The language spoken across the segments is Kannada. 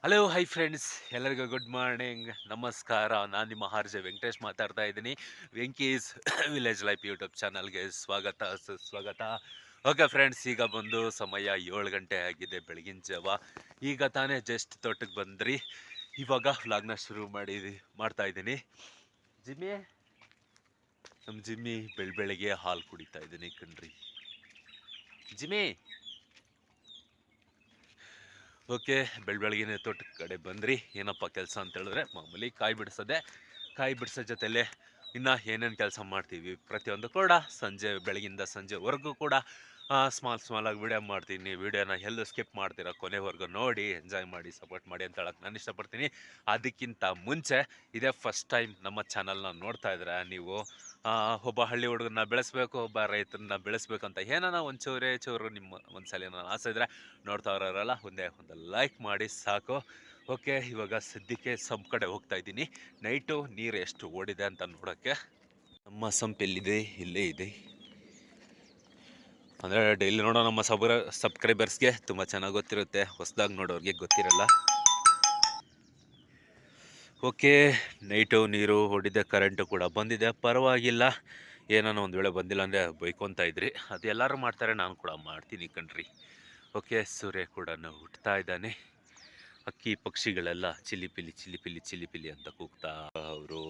ಹಲೋ ಹೈ ಫ್ರೆಂಡ್ಸ್, ಎಲ್ಲರಿಗೂ ಗುಡ್ ಮಾರ್ನಿಂಗ್, ನಮಸ್ಕಾರ. ನಾನು ನಿಮ್ಮ ಆರ್.ಜೆ. ವೆಂಕಟೇಶ್ ಮಾತಾಡ್ತಾ ಇದ್ದೀನಿ. ವೆಂಕೀಸ್ ವಿಲೇಜ್ ಲೈಫ್ ಯೂಟ್ಯೂಬ್ ಚಾನಲ್ಗೆ ಸ್ವಾಗತ ಸುಸ್ವಾಗತ. ಓಕೆ ಫ್ರೆಂಡ್ಸ್, ಈಗ ಬಂದು ಸಮಯ 7 ಗಂಟೆ ಆಗಿದೆ, ಬೆಳಗಿನ ಜಾವ. ಈಗ ತಾನೇ ಜಸ್ಟ್ ತೋಟಕ್ಕೆ ಬಂದ್ರಿ. ಇವಾಗ ವ್ಲಾಗ್ನ ಶುರು ಮಾಡ್ತಾ ಇದ್ದೀನಿ. ಜಿಮ್ಮಿ, ನಮ್ಮ ಜಿಮ್ಮಿ ಬೆಳಗ್ಗೆ ಹಾಲು ಕುಡಿತಾ ಇದ್ದೀನಿ ಕಣ್ರಿ. ಜಿಮ್ಮಿ, ಓಕೆ, ಬೆಳಗ್ಗೆನೆ ತೋಟದ ಕಡೆ ಬಂದ್ರಿ. ಏನಪ್ಪ ಕೆಲಸ ಅಂತ ಹೇಳಿದ್ರೆ, ಮಾಮೂಲಿ ಕಾಯಿ ಬಿಡಿಸೋ ಜೊತೆಲೆ ಇನ್ನು ಏನೇನು ಕೆಲಸ ಮಾಡ್ತೀವಿ ಪ್ರತಿಯೊಂದು ಕೂಡ ಬೆಳಗಿಂದ ಸಂಜೆವರೆಗೂ ಕೂಡ ಸ್ಮಾಲ್ ಆಗಿ ವಿಡಿಯೋ ಮಾಡ್ತೀನಿ. ವಿಡಿಯೋನ ಎಲ್ಲೂ ಸ್ಕಿಪ್ ಮಾಡ್ತೀರಾ, ಕೊನೆವರೆಗೂ ನೋಡಿ, ಎಂಜಾಯ್ ಮಾಡಿ, ಸಪೋರ್ಟ್ ಮಾಡಿ ಅಂತ ಹೇಳಕ್ಕೆ ನಾನು ಇಷ್ಟಪಡ್ತೀನಿ. ಅದಕ್ಕಿಂತ ಮುಂಚೆ ಇದೇ ಫಸ್ಟ್ ಟೈಮ್ ನಮ್ಮ ಚಾನಲ್ನ ನೋಡ್ತಾ ಇದ್ರೆ ನೀವು, ಒಬ್ಬ ಹಳ್ಳಿ ಹುಡುಗರನ್ನ ಬೆಳೆಸ್ಬೇಕು, ಒಬ್ಬ ರೈತರನ್ನ ಬೆಳೆಸ್ಬೇಕು ಅಂತ ಏನಾನ ಚೂರು ನಿಮ್ಮ ಒಂದ್ಸಲ ನಾನು ಆಸೆ ಇದ್ರೆ ನೋಡ್ತಾ ಇರೋರಲ್ಲ, ಒಂದು ಲೈಕ್ ಮಾಡಿ ಸಾಕು. ಓಕೆ, ಇವಾಗ ಸದ್ಯಕ್ಕೆ ಸಂಪ್ ಕಡೆ ಹೋಗ್ತಾ ಇದ್ದೀನಿ. ನೈಟು ನೀರು ಎಷ್ಟು ಓಡಿದೆ ಅಂತ ನೋಡೋಕ್ಕೆ. ನಮ್ಮ ಸಂಪ್ ಎಲ್ಲಿದೆ? ಇಲ್ಲೇ ಇದೆ. ಅಂದರೆ ಡೈಲಿ ನೋಡೋ ನಮ್ಮ ಸಬ್ಸ್ಕ್ರೈಬರ್ಸ್ಗೆ ತುಂಬ ಚೆನ್ನಾಗಿ ಗೊತ್ತಿರುತ್ತೆ, ಹೊಸದಾಗಿ ನೋಡೋರಿಗೆ ಗೊತ್ತಿರಲ್ಲ. ಓಕೆ, ನೈಟು ನೀರು ಹೊಡಿದೆ, ಕರೆಂಟು ಕೂಡ ಬಂದಿದೆ, ಪರವಾಗಿಲ್ಲ. ಏನಾನ ಒಂದು ವೇಳೆ ಬಂದಿಲ್ಲ ಅಂದರೆ ಬೈಕೊತಾ ಇದ್ರಿ. ಅದು ಎಲ್ಲರೂ ಮಾಡ್ತಾರೆ, ನಾನು ಕೂಡ ಮಾಡ್ತೀನಿ ಕಣ್ರಿ. ಓಕೆ, ಸೂರ್ಯ ಕೂಡ ಹುಟ್ತಾ ಇದ್ದಾನೆ. ಹಕ್ಕಿ ಪಕ್ಷಿಗಳೆಲ್ಲ ಚಿಲಿಪಿಲಿ ಅಂತ ಕೂಗ್ತಾ ಅವರು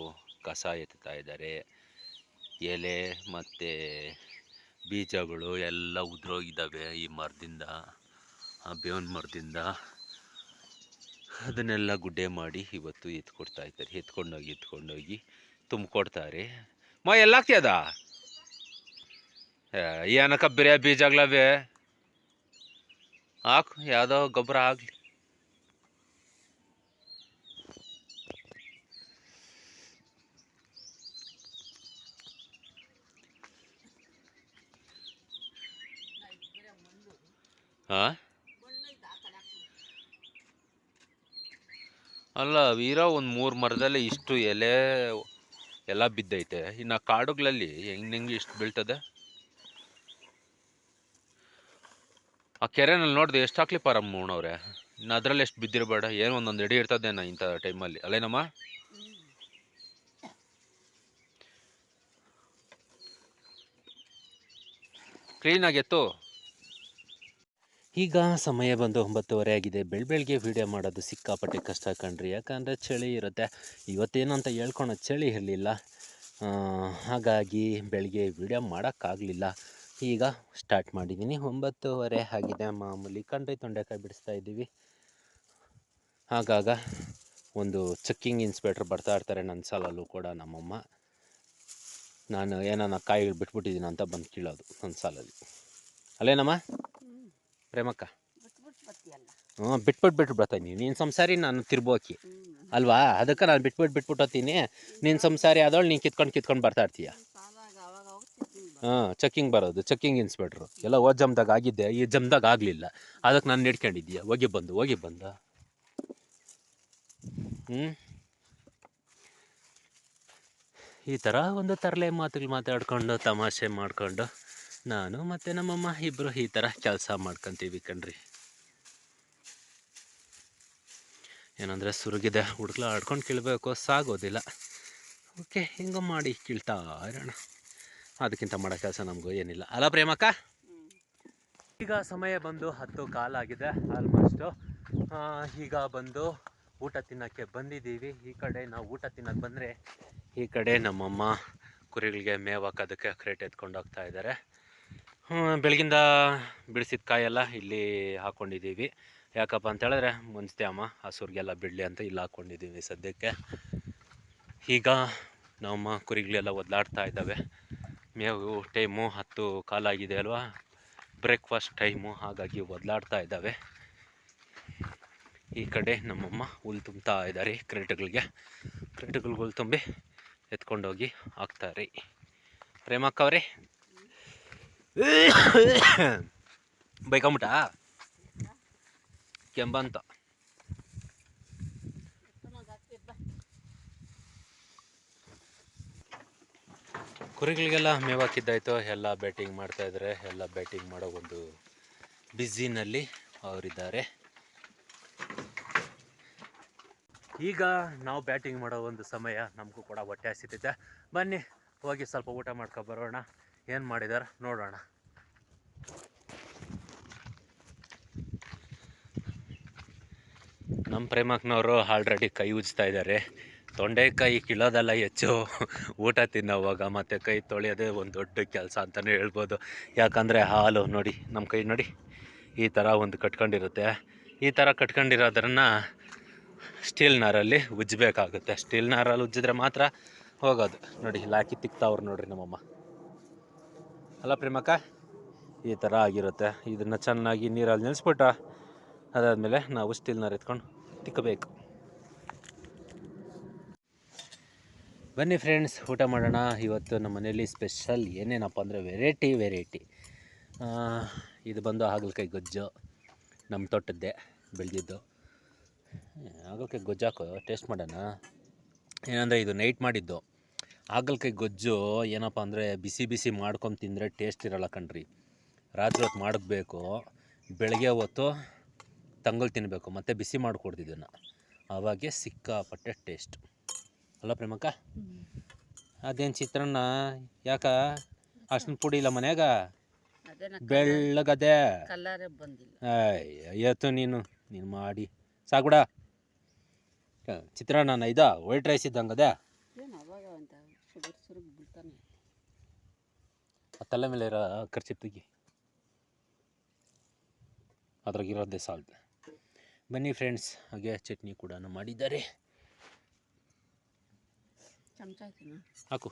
ಕಸ ಎತ್ತಾ ಇದ್ದಾರೆ. ಎಲೆ ಮತ್ತು ಬೀಜಗಳು ಎಲ್ಲ ಉದುರೋಗಿದ್ದಾವೆ ಈ ಮರದಿಂದ, ಬೇವಿನ ಮರದಿಂದ. ಅದನ್ನೆಲ್ಲ ಗುಡ್ಡೆ ಮಾಡಿ ಇವತ್ತು ಎತ್ಕೊಡ್ತಾ ಇದ್ದಾರೆ. ಎತ್ಕೊಂಡೋಗಿ ತುಂಬಿಕೊಡ್ತಾರೆ. ಎಲ್ಲಾಗ್ತಿಯದ ಏನಕ್ಕ ಬೇರೆ ಬೀಜಗಳವೆ ಹಾಕು, ಯಾವುದೋ ಗೊಬ್ಬರ ಆಗಲಿ. ಹಾಂ, ಅಲ್ಲ ವೀರ, ಒಂದು 3 ಮರದಲ್ಲಿ ಇಷ್ಟು ಎಲೆ ಎಲ್ಲ ಬಿದ್ದೈತೆ. ಇನ್ನು ಕಾಡುಗಳಲ್ಲಿ ಹೆಂಗೆ ಇಷ್ಟು ಬೀಳ್ತದೆ? ಆ ಕೆರೆನಲ್ಲಿ ನೋಡಿದೆ ಎಷ್ಟು ಹಾಕ್ಲಿ ಪಾರಮ್ಮ ಉಣವ್ರೆ. ಇನ್ನು ಅದರಲ್ಲಿ ಎಷ್ಟು ಬಿದ್ದಿರಬೇಡ, ಏನು ಒಂದೊಂದು ಎಡಿ ಇರ್ತದೇನ ಇಂಥ ಟೈಮಲ್ಲಿ, ಅಲ್ಲೇನಮ್ಮ? ಕ್ಲೀನಾಗಿ ಎತ್ತು. ಈಗ ಸಮಯ ಬಂದು 9:30 ಆಗಿದೆ. ಬೆಳಗ್ಗೆ ವೀಡಿಯೋ ಮಾಡೋದು ಸಿಕ್ಕಾಪಟ್ಟೆ ಕಷ್ಟ ಕಣ್ರಿ, ಯಾಕಂದರೆ ಚಳಿ ಇರುತ್ತೆ. ಇವತ್ತೇನು ಅಂತ ಹೇಳ್ಕೊಳೋದು ಚಳಿ ಇರಲಿಲ್ಲ, ಹಾಗಾಗಿ ಬೆಳಗ್ಗೆ ವೀಡಿಯೋ ಮಾಡೋಕ್ಕಾಗಲಿಲ್ಲ. ಈಗ ಸ್ಟಾರ್ಟ್ ಮಾಡಿದ್ದೀನಿ. 9:30 ಆಗಿದೆ. ಮಾಮೂಲಿ ತೊಂಡೆಕಾಯಿ ಬಿಡಿಸ್ತಾ ಇದ್ದೀವಿ. ಆಗಾಗ ಒಂದು ಚೆಕ್ಕಿಂಗ್ ಇನ್ಸ್ಪೆಕ್ಟ್ರ್ ಬರ್ತಾ ಇರ್ತಾರೆ ನನ್ನ ಸಾಲಲ್ಲೂ ಕೂಡ. ನಮ್ಮಮ್ಮ ನಾನು ಏನಾನ ಕಾಯಿಗಳು ಬಿಟ್ಬಿಟ್ಟಿದ್ದೀನಿ ಅಂತ ಬಂದು ಕೀಳೋದು ನನ್ನ ಸಾಲಲ್ಲಿ. ಅಲ್ಲೇನಮ್ಮ ಪ್ರೇಮಕ್ಕ? ಬಿಟ್ಬಿಟ್ಟು ಬರ್ತಾಯಿದ್ದೀನಿ. ನೀನು ಸಂಸಾರಿ, ನಾನು ತಿರ್ಬೋಕಿ ಅಲ್ವಾ? ಅದಕ್ಕೆ ನಾನು ಬಿಟ್ಬಿಟ್ಟು ಹೋಗ್ತೀನಿ. ನೀನು ಸಂಸಾರಿ ಆದವಳು, ನೀನು ಕಿತ್ಕೊಂಡು ಬರ್ತಾ ಇರ್ತೀಯ. ಚೆಕ್ಕಿಂಗ್ ಬರೋದು, ಚೆಕ್ಕಿಂಗ್ ಇನ್ಸ್ಪೆಕ್ಟ್ರು ಎಲ್ಲ ಜಮ್ದಾಗ ಆಗಿದ್ದೆ, ಈ ಜಮ್ದಾಗ ಆಗಲಿಲ್ಲ. ಅದಕ್ಕೆ ನಾನು ನೆಡ್ಕೊಂಡಿದ್ದೀಯ. ಹೋಗಿ ಬಂದು ಈ ಥರ ಒಂದು ತರಲೆ ಮಾತುಗಳು ಮಾತಾಡ್ಕೊಂಡು, ತಮಾಷೆ ಮಾಡಿಕೊಂಡು ನಾನು ಮತ್ತು ನಮ್ಮಮ್ಮ ಇಬ್ಬರು ಈ ಥರ ಕೆಲಸ ಮಾಡ್ಕೊತೀವಿ ಕಣ್ರಿ. ಏನಂದರೆ ಸುರುಗಿದೆ, ಹುಡುಗ್ಲ ಆಡ್ಕೊಂಡು ಕೀಳ್ಬೇಕು, ಸಾಗೋದಿಲ್ಲ. ಓಕೆ, ಹಿಂಗೆ ಮಾಡಿ ಕೀಳ್ತಾ ಇರೋಣ. ಅದಕ್ಕಿಂತ ಮಾಡೋ ಕೆಲಸ ನಮಗೂ ಏನಿಲ್ಲ ಅಲ್ಲ ಪ್ರೇಮಕ್ಕ? ಈಗ ಸಮಯ ಬಂದು 10:15 ಆಗಿದೆ ಆಲ್ಮೋಸ್ಟು. ಈಗ ಬಂದು ಊಟ ತಿನ್ನೋಕ್ಕೆ ಬಂದಿದ್ದೀವಿ. ಈ ಕಡೆ ನಾವು ಊಟ ತಿನ್ನೋಕ್ಕೆ ಬಂದರೆ, ಈ ಕಡೆ ನಮ್ಮಮ್ಮ ಕುರಿಗಳಿಗೆ ಮೇವು ಹಾಕೋದಕ್ಕೆ ಕ್ರೇಟ್ ಎತ್ಕೊಂಡು ಹೋಗ್ತಾ ಇದ್ದಾರೆ. ಬೆಳಗಿಂದ ಬಿಡಿಸಿದ ಕಾಯೆಲ್ಲ ಇಲ್ಲಿ ಹಾಕ್ಕೊಂಡಿದ್ದೀವಿ. ಯಾಕಪ್ಪ ಅಂತ ಹೇಳಿದ್ರೆ ಮುಂಚೆ ಅಮ್ಮ ಹಸುರಿಗೆಲ್ಲ ಬಿಡಲಿ ಅಂತ ಇಲ್ಲಿ ಹಾಕ್ಕೊಂಡಿದ್ದೀವಿ ಸದ್ಯಕ್ಕೆ. ಈಗ ನಮ್ಮಮ್ಮ ಕುರಿಗಳೆಲ್ಲ ಒದಲಾಡ್ತಾ ಇದ್ದಾವೆ. ಮೇವು ಟೈಮು 10:15 ಅಲ್ವಾ, ಬ್ರೇಕ್ಫಾಸ್ಟ್ ಟೈಮು, ಹಾಗಾಗಿ ಒದಲಾಡ್ತಾ ಇದ್ದಾವೆ. ಈ ಕಡೆ ನಮ್ಮಮ್ಮ ಹುಲ್ಲು ತುಂಬ್ತಾ ಇದ್ದಾರೆ ಕ್ರೇಟ್ಗಳಿಗೆ ಹುಲ್ಲು ತುಂಬಿ ಎತ್ಕೊಂಡೋಗಿ ಹಾಕ್ತಾರೆ. ಪ್ರೇಮಕ್ಕವ್ರೆ ಬೈಕೊಂಬಿಟ್ಟ ಕೆಂಬಂತ. ಕುರಿಗಳಿಗೆಲ್ಲ ಮೇವು ಹಾಕಿದ್ದಾಯ್ತು, ಎಲ್ಲ ಬ್ಯಾಟಿಂಗ್ ಮಾಡ್ತಾಯಿದ್ದಾರೆ. ಎಲ್ಲ ಬ್ಯಾಟಿಂಗ್ ಮಾಡೋ ಒಂದು ಬ್ಯುಸಿನಲ್ಲಿ ಅವರಿದ್ದಾರೆ. ಈಗ ನಾವು ಬ್ಯಾಟಿಂಗ್ ಮಾಡೋ ಒಂದು ಸಮಯ, ನಮಗೂ ಕೂಡ ಹೊಟ್ಟೆ ಹಸಿತೈತೆ. ಬನ್ನಿ ಹೋಗಿ ಸ್ವಲ್ಪ ಊಟ ಮಾಡ್ಕೊ ಬರೋಣ. ಏನು ಮಾಡಿದಾರೆ ನೋಡೋಣ. ನಮ್ಮ ಪ್ರೇಮಕ್ಕನವರು ಆಲ್ರೆಡಿ ಕೈ ಉಜ್ತಾ ಇದ್ದಾರೆ. ತೊಂಡೆಕಾಯಿ ಕೀಳೋದೆಲ್ಲ ಹೆಚ್ಚು, ಊಟ ತಿನ್ನೋವಾಗ ಮತ್ತು ಕೈ ತೊಳೆಯೋದೇ ಒಂದು ದೊಡ್ಡ ಕೆಲಸ ಅಂತಲೇ ಹೇಳ್ಬೋದು. ಯಾಕಂದರೆ ಹಾಲು ನೋಡಿ, ನಮ್ಮ ಕೈ ನೋಡಿ ಈ ಥರ ಒಂದು ಕಟ್ಕೊಂಡಿರುತ್ತೆ. ಈ ಥರ ಕಟ್ಕೊಂಡಿರೋದ್ರನ್ನ ಸ್ಟೀಲ್ ನಾರಲ್ಲಿ ಉಜ್ಜಬೇಕಾಗುತ್ತೆ. ಸ್ಟೀಲ್ ನಾರಲ್ಲಿ ಉಜ್ಜಿದ್ರೆ ಮಾತ್ರ ಹೋಗೋದು. ನೋಡಿ ಇಲ್ಲಿ ಹಾಕಿ ತಿಕ್ತಾವ್ರು ನೋಡ್ರಿ ನಮ್ಮಮ್ಮ. ಅಲ್ಲ ಪ್ರೇಮಕ್ಕ, ಈ ಥರ ಆಗಿರುತ್ತೆ. ಇದನ್ನು ಚೆನ್ನಾಗಿ ನೀರಲ್ಲಿ ನೆನೆಸ್ಬಿಟ್ಟು ಅದಾದಮೇಲೆ ನಾವು ಸ್ಟೀಲ್ ನಾರು ಎತ್ಕೊಂಡು ತಿಕ್ಕಬೇಕು. ಬನ್ನಿ ಫ್ರೆಂಡ್ಸ್, ಊಟ ಮಾಡೋಣ. ಇವತ್ತು ನಮ್ಮ ಮನೇಲಿ ಸ್ಪೆಷಲ್ ಏನೇನಪ್ಪ ಅಂದರೆ ವೆರೈಟಿ. ಇದು ಬಂದು ಹಾಗಲಕಾಯಿ ಗೊಜ್ಜು, ನಮ್ಮ ತೋಟದ್ದೇ ಬೆಳೆದಿದ್ದು. ಹಾಗಲಕಾಯಿ ಗೊಜ್ಜು ಹಾಕೋ ಟೇಸ್ಟ್ ಮಾಡೋಣ. ಏನಂದರೆ ಇದು ನೈಟ್ ಮಾಡಿದ್ದು ಹಾಗಲಕಾಯಿ ಗೊಜ್ಜು. ಏನಪ್ಪ ಅಂದರೆ ಬಿಸಿ ಮಾಡ್ಕೊಂಡು ತಿಂದರೆ ಟೇಸ್ಟ್ ಇರೋಲ್ಲ ಕಣ್ರಿ. ರಾತ್ರಿ ಹೊತ್ತು ಮಾಡಬೇಕು, ಬೆಳಗ್ಗೆ ಹೊತ್ತು ತಂಗಲ್ ತಿನ್ನಬೇಕು, ಮತ್ತು ಬಿಸಿ ಮಾಡಿಕೊಡ್ತಿದ್ದನ್ನು. ಆವಾಗೆ ಸಿಕ್ಕಾಪಟ್ಟೆ ಟೇಸ್ಟ್ ಅಲ್ಲ ಪ್ರೇಮಕ್ಕ? ಅದೇನು ಚಿತ್ರಾನ್ನ ಯಾಕ ಅಷ್ಟೊಂದು ಪುಡಿ ಇಲ್ಲ ಮನ್ಯಾಗ? ಬೆಳ್ಳಗದೆ ಅಯ್ಯತ್ತು ನೀನು ಮಾಡಿ ಸಾಕುಡ. ಚಿತ್ರಾನ್ನ ಇದ ವೈಟ್ ರೈಸ್ ಇದ್ದಂಗದೆ ತಲೆ ಮೇಲೆ ಇರೋ ಖರ್ಚು ತೆಗಿ, ಅದ್ರಾಗಿರೋದೇ ಸಾಲ್ಟ್. ಬನ್ನಿ ಫ್ರೆಂಡ್ಸ್, ಹಾಗೆ ಚಟ್ನಿ ಕೂಡ ಮಾಡಿದ್ದಾರೆ. ಹಾಕು,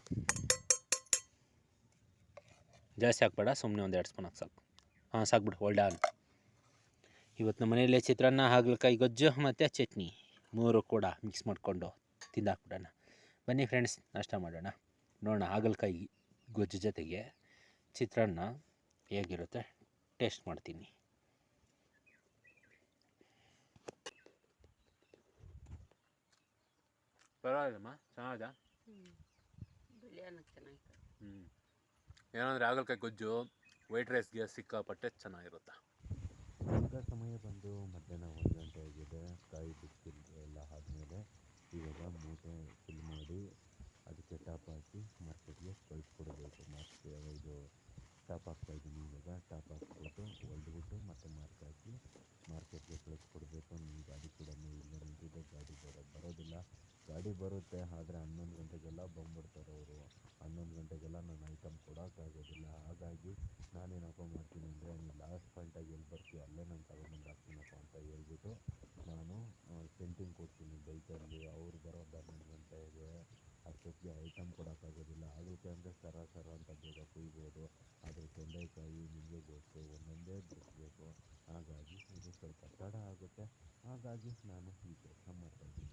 ಜಾಸ್ತಿ ಹಾಕ್ಬೇಡ, ಸುಮ್ಮನೆ ಒಂದು 2 ಸ್ಪೂನ್ ಹಾಕಿ ಸಾಕು. ಹಾಂ ಸಾಕ್ಬಿಡು, ಹೋಲ್ಡ್ ಆನ್. ಇವತ್ತು ನಮ್ಮ ಮನೆಯಲ್ಲೇ ಚಿತ್ರಾನ್ನ, ಹಾಗಲಕಾಯಿ ಗೊಜ್ಜು ಮತ್ತು ಚಟ್ನಿ 3 ಕೂಡ ಮಿಕ್ಸ್ ಮಾಡಿಕೊಂಡು ತಿಂದಾಕ್ಬಿಡೋಣ. ಬನ್ನಿ ಫ್ರೆಂಡ್ಸ್, ನಾಷ್ಟ ಮಾಡೋಣ. ನೋಡೋಣ ಹಾಗಲಕಾಯಿ ಗೊಜ್ಜು ಜೊತೆಗೆ ಚಿತ್ರಾನ್ನ ಹೇಗಿರುತ್ತೆ ಟೇಸ್ಟ್ ಮಾಡ್ತೀನಿ. ಪರವಾಗಿಲ್ಲಮ್ಮ, ಚೆನ್ನಾಗಿದೆ. ಏನಂದರೆ ಹಾಗಲಕಾಯಿ ಗೊಜ್ಜು ವೈಟ್ ರೈಸ್ಗೆ ಸಿಕ್ಕಾಪಟ್ಟೆ ಚೆನ್ನಾಗಿರುತ್ತೆ. ಈಗ ಸಮಯ ಬಂದು ಮಧ್ಯಾಹ್ನ 1 ಗಂಟೆ ಆಗಿದೆ. ಕಾಯಿ ಬಿಸಿಲು ಎಲ್ಲ ಆದಮೇಲೆ ಇವಾಗ ಮೂಟೆ ಫಿಲ್ ಮಾಡಿ ಅದಕ್ಕೆ ಟಾಪ್ ಹಾಕಿ ಮಾರ್ಕೆಟ್ಗೆ ಕಳಿಸ್ಕೊಡ್ಬೇಕು. ಇದು ಟಾಪ್ ಹಾಕ್ತಾಯಿದ್ದೀನಿ. ಇವಾಗ ಟಾಪ್ ಹಾಕ್ಬಿಟ್ಟು ಹೊಲ್ದ್ಬಿಟ್ಟು ಮತ್ತೆ ಮಾರ್ಕ್ ಹಾಕಿ ಮಾರ್ಕೆಟ್ಗೆ ಕಳಿಸ್ಕೊಡ್ಬೇಕು. ನಿಮ್ಮ ಗಾಡಿ ಕೂಡ ಇಲ್ಲೇ ನಿಂತಿದೆ. ಗಾಡಿ ಬರೋದಿಲ್ಲ. ಗಾಡಿ ಬರುತ್ತೆ, ಆದರೆ 11 ಗಂಟೆಗೆಲ್ಲ ಬಂದ್ಬಿಡ್ತಾರೆ ಅವರು. 11 ಗಂಟೆಗೆಲ್ಲ ನಾನು ಐಟಮ್ ಕೊಡೋಕ್ಕಾಗೋದಿಲ್ಲ. ಹಾಗಾಗಿ ನಾನೇನಪ್ಪ ಮಾಡ್ತೀನಿ ಅಂದರೆ, ನೀನು ಲಾಸ್ಟ್ ಪಾಯಿಂಟಾಗಿ ಎಲ್ಲಿ ಬರ್ತೀಯೋ ಅಲ್ಲೇ ನಾನು ತಗೊಂಬಂದು ಹಾಕ್ತೀನಪ್ಪ ಅಂತ ಹೇಳ್ಬಿಟ್ಟು ನಾನು ಸೆಂಟಿಂಗ್ ಕೊಡ್ತೀನಿ ಬೈಕಲ್ಲಿ. ಅವ್ರು ಬರೋದು 11 ಗಂಟೆಗೆ. ಅಷ್ಟೊತ್ತಿಗೆ ಐಟಮ್ ಕೊಡೋಕ್ಕಾಗೋದಿಲ್ಲ. ಹಾಗಲಕಾಯಿ ಅಂದರೆ ಸರ ಅಂತ ಬೇಗ ಕುಯ್ಬೋದು, ಆದರೆ ತೊಂಡೆಕಾಯಿ ನಿಮಗೆ ಗೊತ್ತು ಒಂದೊಂದೇ ಬಿಡಿಸ್ಬೇಕು. ಹಾಗಾಗಿ ಇದು ಸ್ವಲ್ಪ ತಡ ಆಗುತ್ತೆ. ಹಾಗಾಗಿ ನಾನು ಈ ಕೆಲಸ ಮಾಡ್ತಾಯಿದ್ದೀನಿ.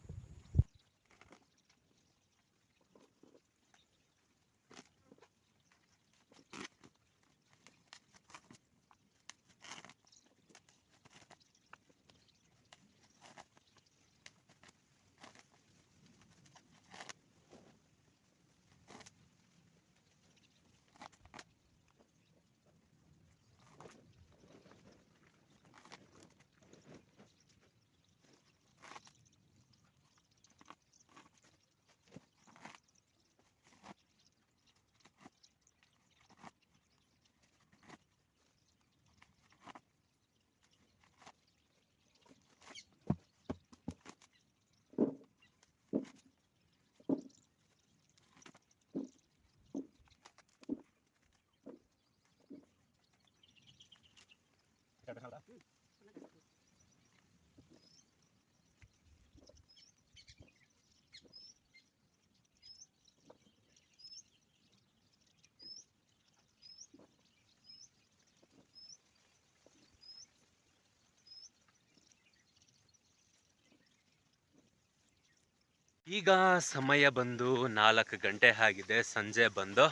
ಈಗ ಸಮಯ ಬಂದು 4 ಗಂಟೆ ಆಗಿದೆ, ಸಂಜೆ ಬಂದು.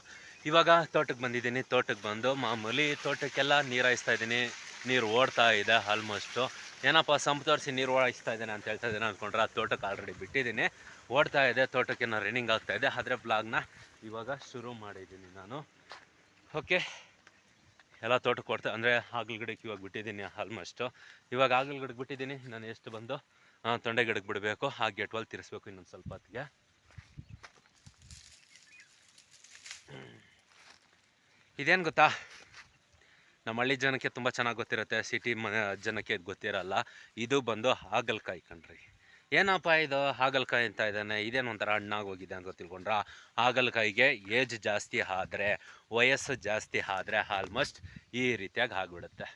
ಇವಾಗ ತೋಟಕ್ಕೆ ಬಂದಿದ್ದೀನಿ. ತೋಟಕ್ಕೆ ಬಂದು ಮಾಮೂಲಿ ತೋಟಕ್ಕೆಲ್ಲ ನೀರು ಹಾಯಿಸ್ತಾ ಇದ್ದೀನಿ. ನೀರು ಓಡ್ತಾ ಇದೆ ಆಲ್ಮೋಸ್ಟು. ಏನಪ್ಪ ಸಂಪ್ ತೋರಿಸಿ ನೀರು ಹಾಯಿಸ್ತಾ ಇದ್ದೇನೆ ಅಂತ ಹೇಳ್ತಾ ಇದ್ದೇನೆ ಅಂದ್ಕೊಂಡ್ರೆ, ಆ ತೋಟಕ್ಕೆ ಆಲ್ರೆಡಿ ಬಿಟ್ಟಿದ್ದೀನಿ. ಓಡ್ತಾ ಇದೆ, ತೋಟಕ್ಕೆ ನಾನು ರನ್ನಿಂಗ್ ಆಗ್ತಾ ಇದೆ. ಆದರೆ ಬ್ಲಾಗ್ನ ಇವಾಗ ಶುರು ಮಾಡಿದ್ದೀನಿ ನಾನು. ಓಕೆ, ಎಲ್ಲ ತೋಟಕ್ಕೆ ಓಡ್ತಾ ಅಂದರೆ ಹಾಗಲ ಗಿಡಕ್ಕೆ ಇವಾಗ ಬಿಟ್ಟಿದ್ದೀನಿ ಆಲ್ಮೋಸ್ಟು. ಇವಾಗ ಹಾಗಲ ಗಿಡಕ್ಕೆ ಬಿಟ್ಟಿದ್ದೀನಿ. ನಾನು ಎಷ್ಟು ಬಂದು ತೊಂಡೆ ಗಿಡಕ್ಕೆ ಬಿಡಬೇಕು. ಆ ಗೇಟ್ವಲ್ಲಿ ತಿರ್ಸ್ಬೇಕು ಇನ್ನೊಂದು ಸ್ವಲ್ಪ ಹೊತ್ತಿಗೆ. ಇದೇನು ಗೊತ್ತಾ, ನಮ್ಮ ಹಳ್ಳಿ ಜನಕ್ಕೆ ತುಂಬ ಚೆನ್ನಾಗಿ ಗೊತ್ತಿರುತ್ತೆ, ಸಿಟಿ ಜನಕ್ಕೆ ಇದು ಗೊತ್ತಿರಲ್ಲ. ಇದು ಬಂದು ಹಾಗಲಕಾಯಿ ಕಣ್ರಿ. ಏನಪ್ಪ ಇದು ಹಾಗಲಕಾಯಿ ಅಂತ ಇದ್ದಾನೆ, ಇದೇನು ಒಂಥರ ಹಣ್ಣಾಗಿ ಹೋಗಿದೆ ಅಂತ ತಿಳ್ಕೊಂಡ್ರ. ಹಾಗಲಕಾಯಿಗೆ ಏಜ್ ಜಾಸ್ತಿ ಆದರೆ, ವಯಸ್ಸು ಜಾಸ್ತಿ ಆದರೆ ಆಲ್ಮೋಸ್ಟ್ ಈ ರೀತಿಯಾಗಿ ಆಗಿಬಿಡುತ್ತೆ.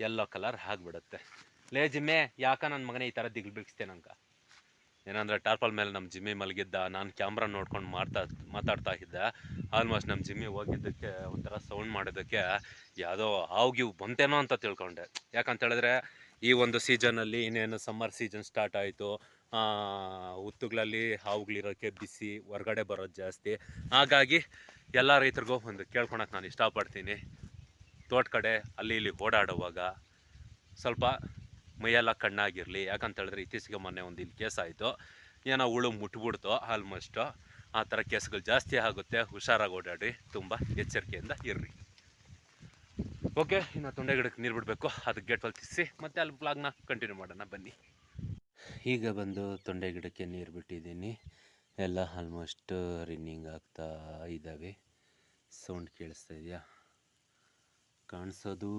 ಯೆಲ್ಲೋ ಕಲರ್ ಆಗಿಬಿಡುತ್ತೆ. ಲೇ ಜಿಮ್ಮೆ, ಯಾಕ ನನ್ನ ಮಗನೇ ಈ ಥರ ದಿಗ್ಲು ಬಿಡಿಸ್ತೇನೆ ನಂಗೆ. ಏನಂದರೆ ಟಾರ್ಪಲ್ ಮೇಲೆ ನಮ್ಮ ಜಿಮ್ಮಿ ಮಲಗಿದ್ದ, ನಾನು ಕ್ಯಾಮ್ರಾ ನೋಡ್ಕೊಂಡು ಮಾತಾಡ್ತಾ ಇದ್ದೆ. ಆಲ್ಮೋಸ್ಟ್ ನಮ್ಮ ಜಿಮ್ಮಿ ಹೋಗಿದ್ದಕ್ಕೆ ಒಂಥರ ಸೌಂಡ್ ಮಾಡೋದಕ್ಕೆ ಯಾವುದೋ ಹಾವು ಬಂತೇನೋ ಅಂತ ತಿಳ್ಕೊಂಡೆ. ಯಾಕಂತ ಹೇಳಿದ್ರೆ ಈ ಒಂದು ಸೀಸನಲ್ಲಿ ಇನ್ನೇನು ಸಮ್ಮರ್ ಸೀಸನ್ ಸ್ಟಾರ್ಟ್ ಆಯಿತು. ಹುತ್ತುಗಳಲ್ಲಿ ಹಾವುಗಳಿರೋಕ್ಕೆ ಬಿಸಿ, ಹೊರಗಡೆ ಬರೋದು ಜಾಸ್ತಿ. ಹಾಗಾಗಿ ಎಲ್ಲ ರೈತರಿಗೂ ಒಂದು ಕೇಳ್ಕೊಳಕ್ಕೆ ನಾನು ಇಷ್ಟಪಡ್ತೀನಿ, ತೋಟ ಕಡೆ ಅಲ್ಲಿ ಇಲ್ಲಿ ಓಡಾಡುವಾಗ ಸ್ವಲ್ಪ ಮೈಯೆಲ್ಲ ಕಣ್ಣಾಗಿರಲಿ. ಯಾಕಂತ ಹೇಳಿದ್ರೆ ಇತ್ತೀಚೆಗೆ ಮೊನ್ನೆ ಒಂದು ಇಲ್ಲಿ ಕೇಸ್ ಆಯಿತು, ಏನೋ ಹುಳು ಮುಟ್ಬಿಡ್ತು. ಆಲ್ಮೋಸ್ಟು ಆ ಥರ ಕೇಸ್ಗಳು ಜಾಸ್ತಿ ಆಗುತ್ತೆ. ಹುಷಾರಾಗಿ ಓಡಾಡಿ, ತುಂಬ ಎಚ್ಚರಿಕೆಯಿಂದ ಇರ್ರಿ. ಓಕೆ, ಇನ್ನು ತೊಂಡೆ ಗಿಡಕ್ಕೆ ನೀರು ಬಿಡಬೇಕು, ಅದಕ್ಕೆ ಗೇಟ್ ತಿರ್ಸಿ ಮತ್ತೆ ಅಲ್ಲಿ ಬ್ಲಾಗ್ನ ಕಂಟಿನ್ಯೂ ಮಾಡೋಣ ಬನ್ನಿ. ಈಗ ಬಂದು ತೊಂಡೆ ಗಿಡಕ್ಕೆ ನೀರು ಬಿಟ್ಟಿದ್ದೀನಿ. ಎಲ್ಲ ಆಲ್ಮೋಸ್ಟ್ ರನ್ನಿಂಗ್ ಆಗ್ತಾ ಇದ್ದಾವೆ. ಸೌಂಡ್ ಕೇಳಿಸ್ತಾ ಇದೆಯಾ? ಕಾಣಿಸೋದು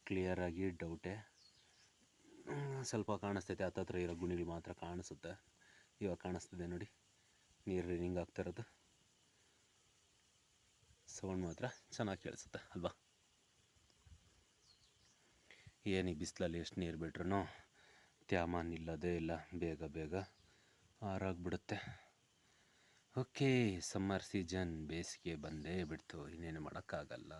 ಕ್ಲಿಯರಾಗಿ ಡೌಟೇ. ಸ್ವಲ್ಪ ಕಾಣಿಸ್ತೈತೆ, ಹತ್ತತ್ರ ಇರೋ ಗುಣಿಗಳು ಮಾತ್ರ ಕಾಣಿಸುತ್ತೆ. ಇವಾಗ ಕಾಣಿಸ್ತಿದೆ ನೋಡಿ, ನೀರು ರನ್ನಿಂಗ್ ಆಗ್ತಾ ಇರೋದು. ಸೌಂಡ್ ಮಾತ್ರ ಚೆನ್ನಾಗಿ ಕೇಳಿಸುತ್ತೆ ಅಲ್ವಾ? ಏನು ಈ ಬಿಸಿಲಲ್ಲಿ ಎಷ್ಟು ನೀರು ಬಿಟ್ರೂ ತ್ಯಾಮ ನಿಲ್ಲೋದೇ ಇಲ್ಲ, ಬೇಗ ಬೇಗ ಆರಾಗ್ಬಿಡುತ್ತೆ. ಓಕೆ, ಸಮ್ಮರ್ ಸೀಸನ್ ಬೇಸಿಗೆ ಬಂದೇ ಬಿಡ್ತು, ಇನ್ನೇನು ಮಾಡೋಕ್ಕಾಗಲ್ಲ.